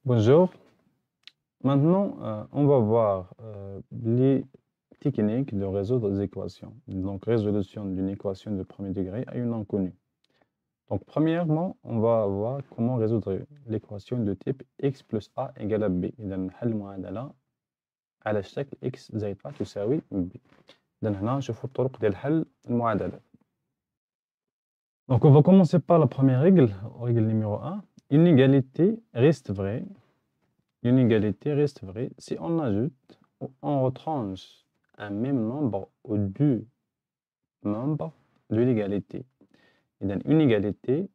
Bonjour. Maintenant, on va voir les techniques de résoudre des équations. Donc, résolution d'une équation de premier degré à une inconnue. Donc, premièrement, on va voir comment résoudre l'équation de type x plus a égale à b. إذا نحل المعادلة على الشكل x زائد a تساوي b. إذا هنا نشوفوا الطرق ديال حل المعادلة. Donc, on va commencer par la première règle numéro 1. Une égalité reste vraie. Une égalité reste vraie si on ajoute ou on retranche un même nombre aux deux membres de l'égalité. Une égalité,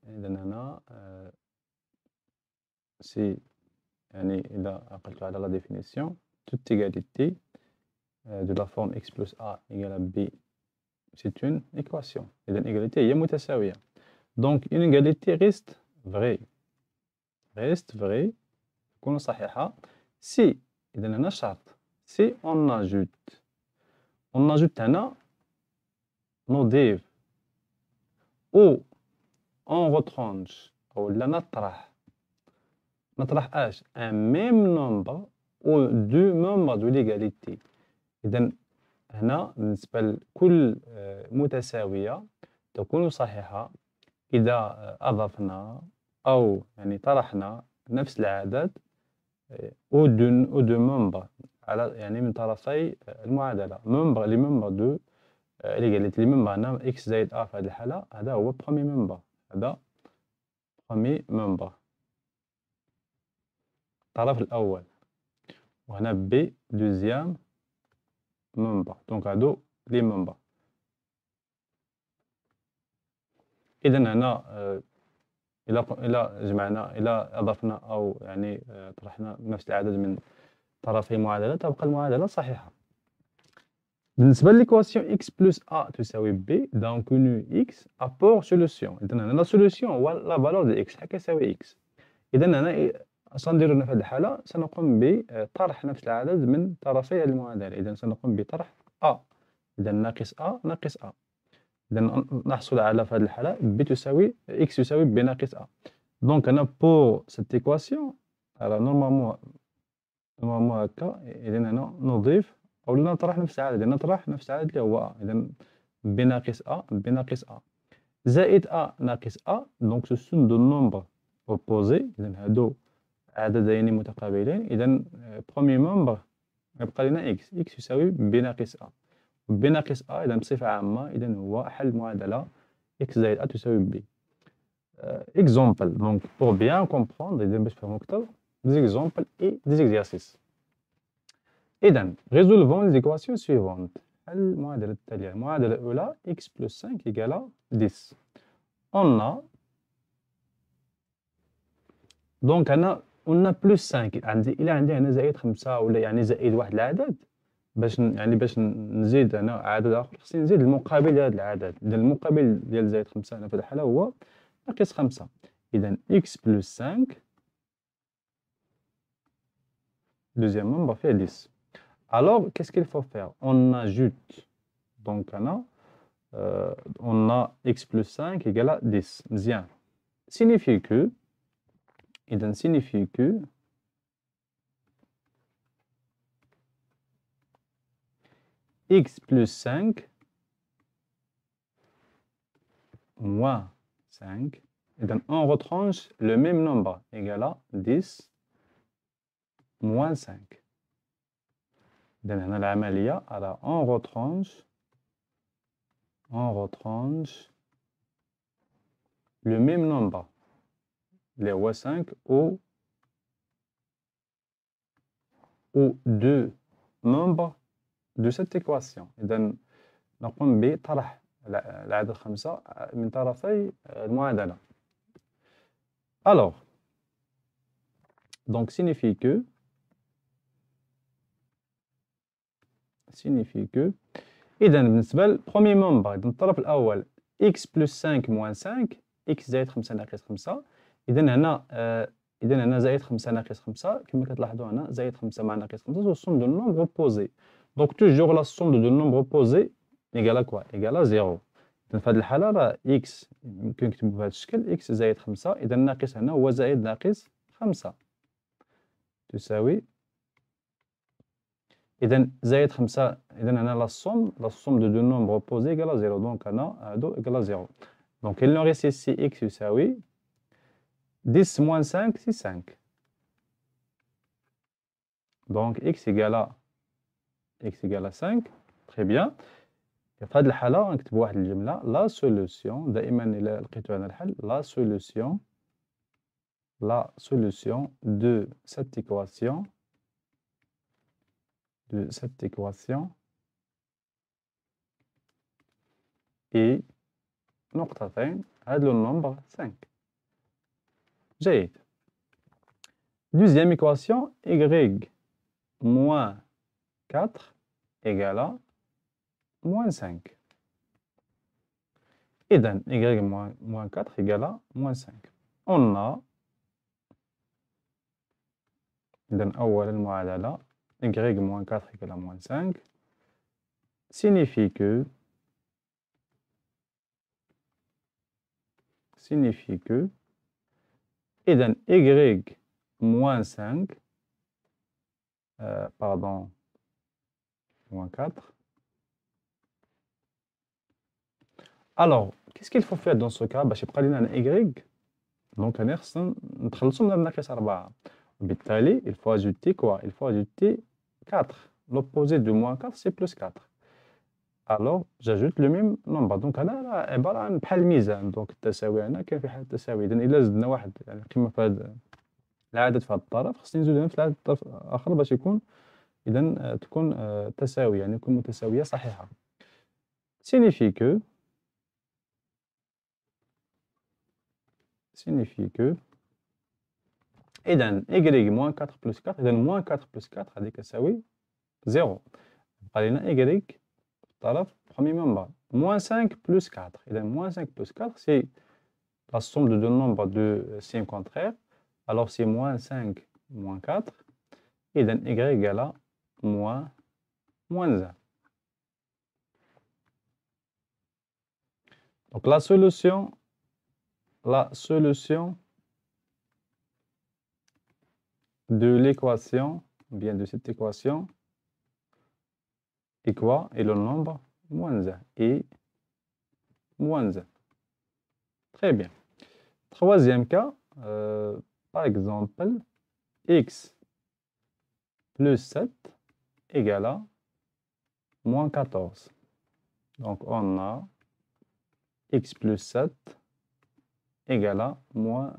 c'est la définition, toute égalité de la forme x plus a égale à b, c'est une équation. Une égalité est متساوية. Donc une égalité reste vraie. Reste vraie. تكون صحيحة si إذا هنا شرط si on ajoute هنا نضيف ou on retranche أو لا نطرح اش un même nombre ou deux membres de l'égalité. إذا هنا بالنسبة لكل متساوية تكون صحيحة إذا أضفنا أو يعني طرحنا نفس العدد ou deux membres على يعني من طرفي المعادلة les membres de l'égalité. les membres هنا x زائد a في هذه الحالة هذا هو premier membre. هذا premier membre الطرف الأول وهنا b deuxième membre. donc هادو les membres. إذا هنا إلى أضفنا أو يعني طرحنا نفس العدد من طرفي المعادلة تبقى المعادلة صحيحة. بالنسبة للإيكواسيون x plus a تساوي b d'inconnu x apport solution. إذا هنا لا solution هو لا valeur de x حكا يساوي x. إذا هنا سنديرو في هذه الحالة سنقوم بطرح نفس العدد من طرفي المعادلة. إذا سنقوم بطرح a. إذا ناقص a ناقص a. إذا نحصل على في هذه الحالة b تساوي x يساوي b ناقص a. Donc هنا pour cette équation alors normalement هكا. إذا هنا نضيف أو نطرح نفس العدد. نطرح نفس العدد اللي هو a. إذا b ناقص a b ناقص a زائد a ناقص a. donc ce sont deux nombres opposés. إذا هادو عددين متقابلين. إذا premier membre يبقى لنا x يساوي b ناقص a. b ناقص a إذا بصفة عامة إذا هو حل معادلة x زائد a تساوي b. Exemple, donc pour bien comprendre إذا باش تفهموا أكثر des exemples et des exercices. إذا résolvons les équations suivantes. المعادلة التالية. المعادلة الأولى x plus 5 égale 10. On a donc on a plus 5. عندي هنا زائد 5 ولا يعني زائد واحد العدد باش نزيد هنا عدد آخر خصني نزيد المقابل ديال هذا العدد. إذا المقابل ديال زائد 5 هنا في هذه الحالة هو ناقص 5. إذا x plus 5 deuxième membre fait 10. Alors, qu'est-ce qu'il faut faire? On ajoute. Donc, on a x plus 5 égale à 10. Bien. Signifie que, x plus 5 moins 5. Et donc, on retranche le même nombre égal à 10 moins 5. Donc, on a l'amalia, alors on retranche le même nombre, les 5 ou deux membres de cette équation. إذا نقوم بطرح العدد 5 من طرفي المعادلة. Alors, donc signifie que إذا بالنسبة للبروميي membre إذا الطرف الأول x plus 5 moins 5 x زائد 5 ناقص 5. إذا هنا زائد 5 ناقص 5 كما كتلاحظوا هنا زائد 5 مع ناقص 5 ce sont de nombres opposés. Donc toujours la somme de deux nombres opposés égale à quoi? égale à 0. إذا في هذه الحالة راه x يمكن نكتبو بهذا الشكل x زائد 5. إذا الناقص هنا هو زائد ناقص 5. تساوي إذا زائد 5 إذا هنا la somme de deux nombres opposés égale à 0 donc هنا هادو égale à 0 donc il nous reste ici x يساوي 10 moins 5 c'est 5 donc x égale à 5 très bien في هذه الحالة نكتب واحد الجملة la solution دائما إلا لقيتو هنا الحل la solution de cette équation est نقطتين هذا النمبر 5 جيد deuxième équation y moins 4 égale à moins 5 إذن y moins 4 égale à moins 5 on a إذن أول المعادلة y moins 4 égale à moins 5 signifie que إذن y moins 5 pardon moins 4 alors qu'est-ce qu'il faut faire dans ce cas باش يبقى لنا un y donc أنا خصنا نتخلصوا من ناقص 4 وبالتالي il faut ajouter quoi il faut ajouter 4 l'opposé de moins 4 c'est plus 4 alors j'ajoute le même nombre donc هنا عبارة عن بحال الميزان donc التساوي هنا كاين في حالة التساوي إذا إلا زدنا واحد يعني قيمة في هذا العدد في هذا الطرف خصني نزيد هنا في العدد الطرف الآخر باش يكون إذا تكون تساوي يعني يكون متساوية صحيحة signifie que إذا y moins 4 plus 4 إذا moins 4 plus 4 هذيك تساوي 0 يبقى لنا y في الطرف premier membre moins 5 plus 4 إذا moins 5 plus 4 c'est la somme de deux nombres de signes contraires alors c'est moins 5 moins 4 إذا y égale à moins 1 donc la solution de l'équation, bien de cette équation, est quoi? Et le nombre moins 1 et moins 1. Très bien. Troisième cas, par exemple, x plus 7 égale à moins 14. Donc on a x plus 7 égale à moins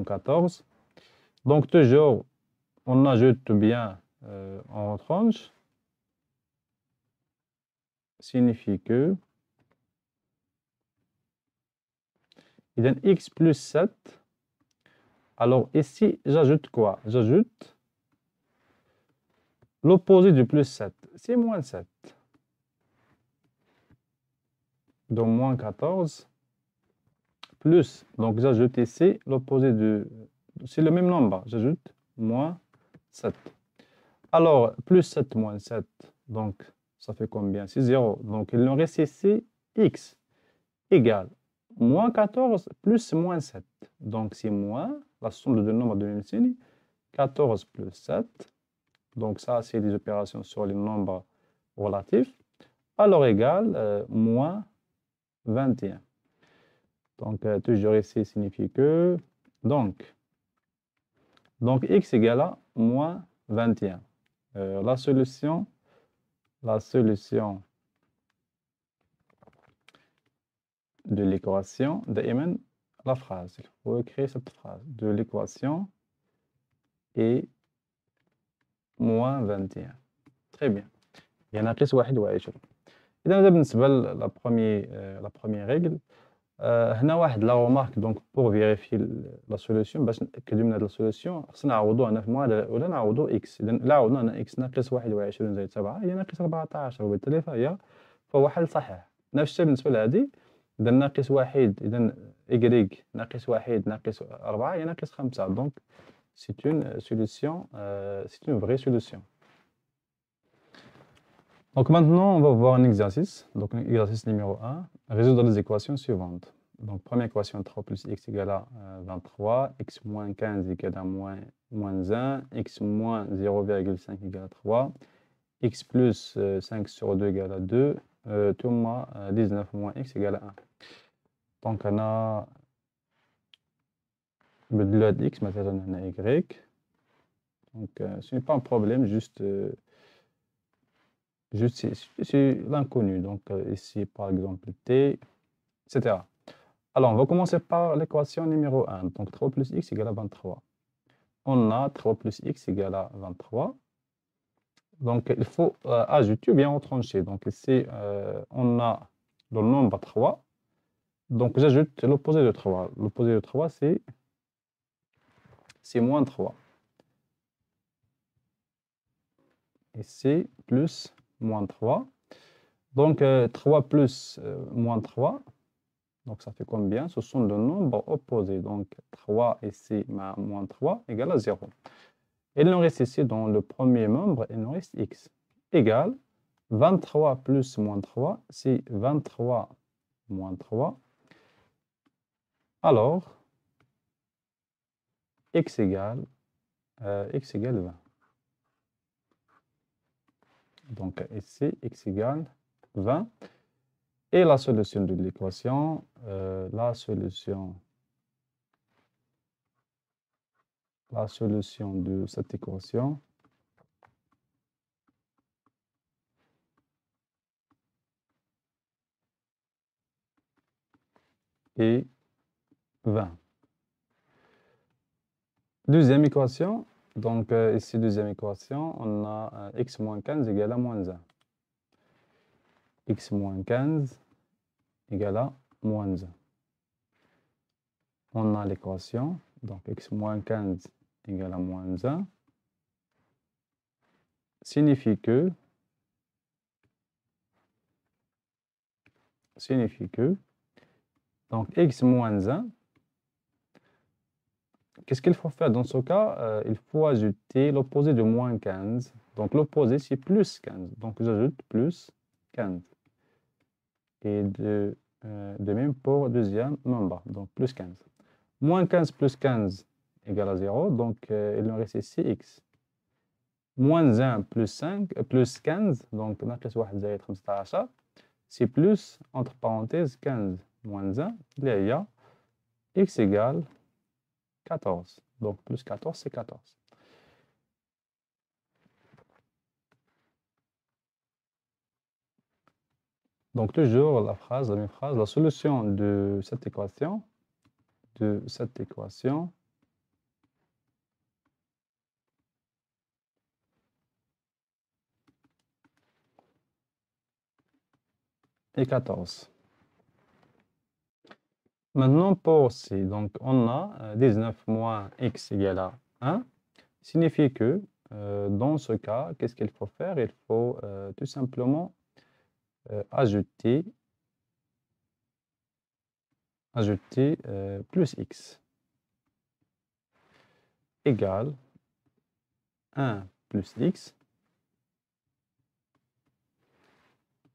14. Donc toujours, on ajoute bien en retranche, signifie que x plus 7, alors ici j'ajoute quoi? J'ajoute l'opposé du plus 7, c'est moins 7. Donc moins 14 plus, donc j'ajoute ici l'opposé de, c'est le même nombre, j'ajoute moins 7. Alors, plus 7 moins 7, donc ça fait combien? C'est 0. Donc il nous reste ici x égale moins 14 plus moins 7. Donc c'est moins la somme de deux nombres de l'infini, 14 plus 7. Donc ça, c'est des opérations sur les nombres relatifs. Alors égale moins 21. Donc toujours ici signifie que donc x égale à moins 21. La solution de l'équation دائما la phrase, il faut écrire cette phrase de l'équation est moins 21. Très bien. Il y en a ناقص 21. إذا هذا بالنسبة la première règle. هنا واحد لا remarque donc pour vérifier la solution باش نتأكدوا من هذه السوليسيون خصنا نعوضوا هنا في المعادلة الأولى نعوضوا x إذا لا عوضنا هنا x ناقص 21 زائد 7 هي ناقص 14 وبالتالي فهو حل صحيح نفس الشيء بالنسبة لهذه إذا ناقص 1 إذا y ناقص 1 ناقص 4 هي ناقص 5 donc c'est une solution c'est une vraie solution. Donc maintenant on va voir un exercice donc exercice numéro 1 résoudre les équations suivantes. Donc, première équation, 3 plus x égale à 23, x moins 15 égale à moins 1, x moins 0,5 égale à 3, x plus 5 sur 2 égale à 2, ثم 19 moins x égale à 1. Donc, on a بدلوا هاد x مثلا هنا y. Donc, ce n'est pas un problème, juste c'est l'inconnu. Donc, ici, par exemple, t, etc. Alors, on va commencer par l'équation numéro 1. Donc, 3 plus x égale à 23. On a 3 plus x égale à 23. Donc, il faut ajouter ou bien retrancher. Donc, ici, on a le nombre 3. Donc, j'ajoute l'opposé de 3. L'opposé de 3, c'est moins 3. Ici, plus moins 3. Donc, 3 plus moins 3. Donc, ça fait combien? Ce sont deux nombres opposés. Donc, 3 ici, moins 3 égale à 0. Et il nous reste ici, dans le premier membre, il nous reste x égale 23 plus moins 3, c'est 23 moins 3. Alors, x égale 20. Donc, ici, x égale 20. Et la solution de l'équation, la solution de cette équation est 20. Deuxième équation, donc ici, deuxième équation, on a x moins 15 égale à moins 1. X moins 15 égale à moins 1. On a l'équation, donc x moins 15 égale à moins 1, signifie que donc x moins 1, qu'est-ce qu'il faut faire dans ce cas? Il faut ajouter l'opposé de moins 15. Donc l'opposé, c'est plus 15. Donc j'ajoute plus 15. Et de même pour deuxième membre, donc plus 15. Moins 15 plus 15 égale à 0. Donc il nous reste ici x. Moins 1 plus 5, plus 15. Donc ناقص 1 زائد 15. C'est plus, entre parenthèses, 15 moins 1. Il y a x égale 14. Donc, plus 14, c'est 14. Donc, toujours la même phrase, la solution de cette équation, est 14. Maintenant, pour C, donc on a 19 moins x égale à 1, signifie que dans ce cas, qu'est-ce qu'il faut faire? Il faut tout simplement ajouter plus x égale 1 plus x,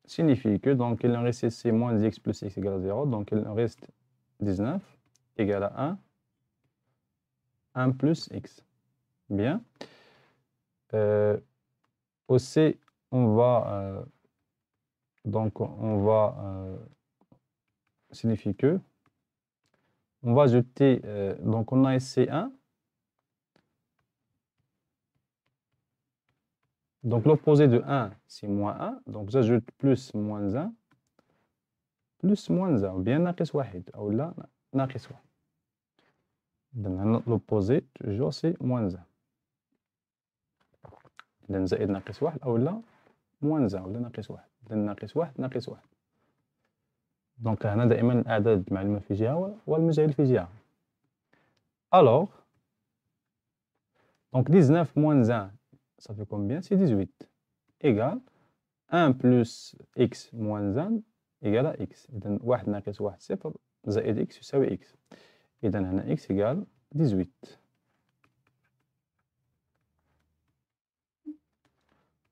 signifie que donc il nous reste ici moins x plus x égale à 0, donc il nous reste 19 égale à 1 plus x. Bien. Aussi, on va signifie que on va ajouter, donc on a ici 1. Donc l'opposé de 1, c'est moins 1. Donc j'ajoute plus moins 1, plus moins 1, ou bien ناقص 1, ou là, ناقص 1. L'opposé, toujours, c'est moins 1. إذا زائد ناقص 1 أو لا moins 1 ولا ناقص 1. إذا ناقص 1 ناقص 1. دونك هنا دائما الأعداد المعلومة في جهة والمجهول في جهة. Alors, donc 19 moins 1, ça fait combien? C'est 18. Égale 1 plus x moins 1 égale à x. إذا 1 ناقص 1 صفر زائد x يساوي x. إذا هنا x égale 18.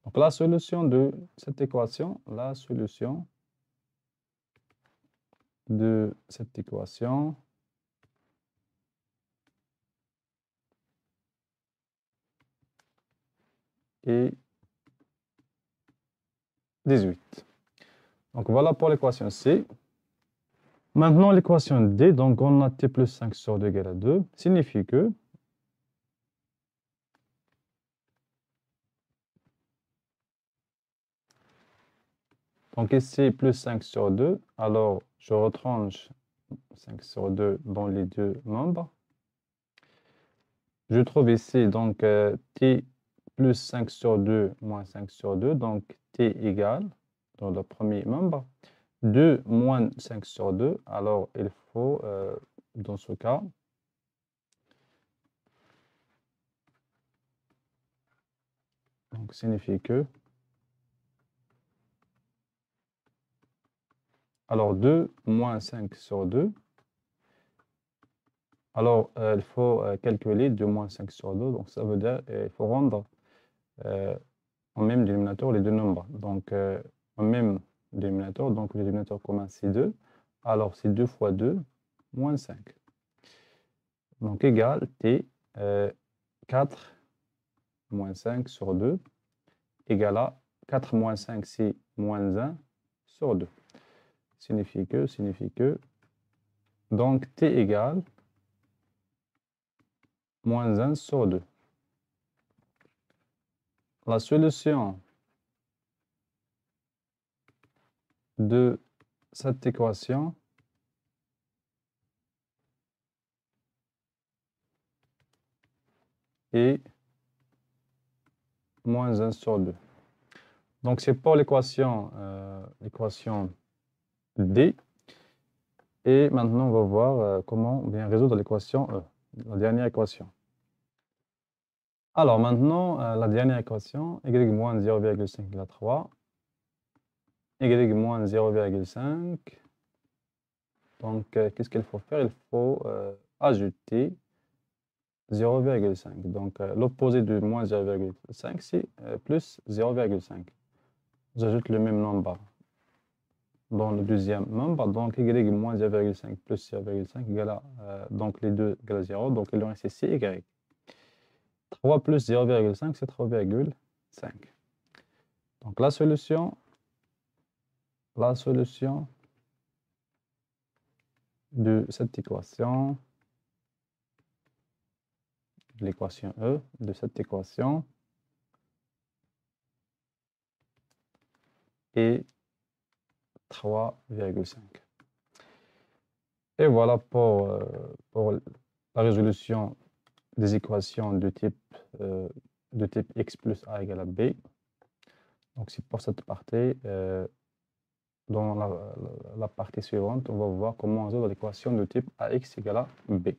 Donc la solution de cette équation, la solution de cette équation est 18. Donc voilà pour l'équation C. Maintenant l'équation D, donc on a t plus 5 sur 2 égale à 2, signifie que donc ici plus 5 sur 2, alors je retranche 5 sur 2 dans les deux nombres. Je trouve ici donc t plus 5 sur 2 moins 5 sur 2, donc t égale, dans le premier membre, 2 moins 5 sur 2. Alors il faut, dans ce cas, donc signifie que, alors 2 moins 5 sur 2, alors il faut calculer 2 moins 5 sur 2, donc ça veut dire qu'il faut rendre en même dénominateur les deux nombres. Donc en même dénominateur, donc le dénominateur commun c'est 2, alors c'est 2 fois 2 moins 5. Donc égal t 4 moins 5 sur 2 égale à 4 moins 5 c'est moins 1 sur 2. Signifie que, donc t égale moins 1 sur 2. La solution de cette équation est moins 1 sur 2. Donc c'est pour l'équation D. Et maintenant, on va voir comment bien résoudre l'équation E, la dernière équation. Alors maintenant, la dernière équation, y moins 0,5 égale 3, y moins 0,5. Donc, qu'est-ce qu'il faut faire? Il faut ajouter 0,5. Donc, l'opposé de moins 0,5, c'est plus 0,5. J'ajoute le même nombre dans le deuxième nombre. Donc, y moins 0,5 plus 0,5 égale à, donc les deux égale à 0. Donc, il en reste ici y. 3 plus 0,5, c'est 3,5. Donc, la solution de cette équation, l'équation E de cette équation est 3,5. Et voilà pour la résolution des équations de type x plus a égale à b. Donc, c'est pour cette partie. Dans la partie suivante, on va voir comment résoudre l'équation de type ax égale à b.